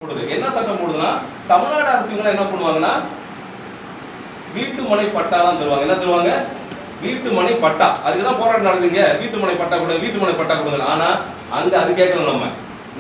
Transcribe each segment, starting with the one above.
என்ன சட்டம் போடுதுன்னா தமிழ்நாடு அரசு என்ன பண்ணுவாங்கன்னா வீட்டு மனை பட்டா தான் தருவாங்க. என்ன தருவாங்க? வீட்டு மனை பட்டா. அதுக்குதான் போராட்டம் நடக்குதுங்க. வீட்டு மனை பட்டா கொடுங்க, வீட்டு மனை பட்டா கொடுங்க. ஆனா அங்க அது கேட்கணும், நம்ம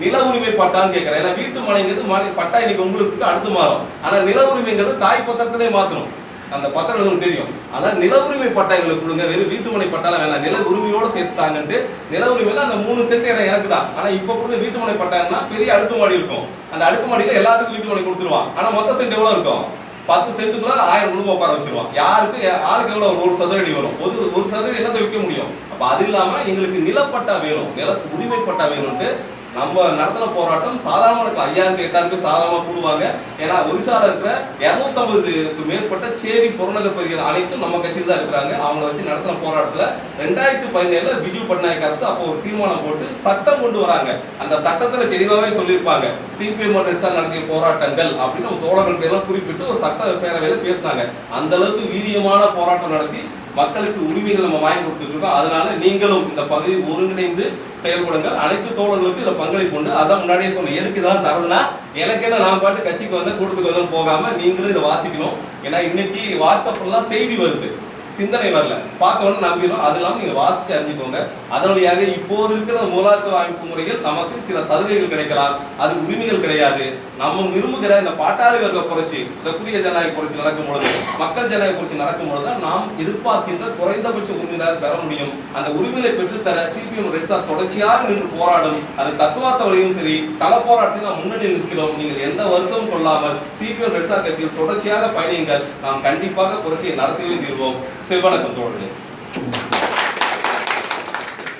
நில உரிமை பட்டான்னு கேட்கிறேன். ஏன்னா வீட்டு மனைங்கிறது பட்டா இன்னைக்கு உங்களுக்கு அடுத்து மாறும். ஆனா நில உரிமைங்கிறது தாய் பத்திரத்திலே மாத்தணும். அந்த பத்திரம் உங்களுக்கு தெரியும். ஆனா நில உரிமை பட்டா எங்களுக்கு கொடுங்க, வெறும் வீட்டு மனை பட்டாலாம் வேணாம், நில உரிமையோட சேர்த்து தாங்கன்ட்டு. நில உரிமையில அந்த 3 சென்ட் இடம் எனக்கு தான். ஆனா இப்ப கொடுங்க வீட்டு மனை பட்டான்னா பெரிய அடுக்குமாடி இருக்கும். அந்த அடுக்குமாடியில எல்லாத்துக்கும் வீட்டு மனை கொடுத்துருவான். ஆனா மொத்த சென்ட் எவ்வளவு இருக்கும்? 10 சென்ட்டுக்குள்ள 1000 குடும்பம் உட்கார வச்சிருவான். யாருக்கு ஆளுக்கு எவ்வளவு? 1 சதுர அடி வரும். ஒரு சதுர அடி என்னத்தை விற்க முடியும்? அப்ப அது இல்லாம எங்களுக்கு நிலப்பட்டா வேணும், நில உரிமை பட்டா வேணும்ட்டு நம்ம நடத்தின போராட்டம் சாதாரண 5000 8000 பேர் சாதாரணமா கூடுவாங்க. ஏன்னா ஒரிசால இருக்கிற 250க்கு மேற்பட்ட சேரி புறநகர் பகுதிகள் அனைத்தும் நம்ம கட்சியில் தான் இருக்கிறாங்க. அவங்கள வச்சு நடத்தின போராட்டத்துல 2017 பிஜு பட்நாயக் அரசு அப்போ ஒரு தீர்மானம் போட்டு சட்டம் கொண்டு வராங்க. அந்த சட்டத்துல தெளிவாவே சொல்லியிருப்பாங்க, சிபிஎம் நடத்திய போராட்டங்கள் அப்படின்னு நம்ம தோழர்கள் பேரெல்லாம் குறிப்பிட்டு ஒரு சட்ட பேரவையில பேசினாங்க. அந்த அளவுக்கு வீரியமான போராட்டம் நடத்தி மக்களுக்கு உரிமைகள் நம்ம வாங்கி கொடுத்துட்டு இருக்கோம். அதனால நீங்களும் இந்த பகுதி ஒருங்கிணைந்து செயல்படுங்கள். அனைத்து தோழர்களுக்கும் இதை பங்களிப்பு உண்டு. அதான் முன்னாடியே சொன்னேன், எதுக்கு இதெல்லாம் தரதுன்னா எனக்கு என்ன, நான் பாட்டு கட்சிக்கு வந்து கூட்டத்துக்கு வந்து போகாம நீங்களும் இதை வாசிக்கணும். ஏன்னா இன்னைக்கு வாட்ஸ்அப்லாம் செய்தி வருது, சிந்தனை வரல, பார்த்தோன்னு நம்பிடும். அது இல்லாமல் நீங்க வாசிச்சு அறிஞ்சுக்கோங்க. அதன் வழியாக இப்போது இருக்கிற முதலாளித்துவ அமைப்பு முறையில் நமக்கு சில சலுகைகள் கிடைக்கலாம், அது உரிமைகள் கிடையாது. நம்ம விரும்புகிற இந்த பாட்டாளி வர்க்க புரட்சி, இந்த புதிய ஜனநாயக புரட்சி நடக்கும் பொழுது, மக்கள் ஜனநாயக புரட்சி நடக்கும் பொழுது நாம் எதிர்பார்க்கின்ற குறைந்தபட்ச உரிமையை பெற முடியும். அந்த உரிமையை பெற்றுத்தர சிபிஎம் ரெட்ஸா தொடர்ச்சியாக நின்று போராடும். அது தத்துவார்த்த வழியும் சரி, கள போராட்டத்தில் நாம் முன்னணி நிற்கிறோம். நீங்கள் எந்த வருத்தமும் கொள்ளாமல் சிபிஎம் ரெட்ஸா கட்சியில் தொடர்ச்சியாக பயணியுங்கள். நாம் கண்டிப்பாக புரட்சியை நடத்தவே தீர்வோம். சிவவணக்கம் தோழர்களே.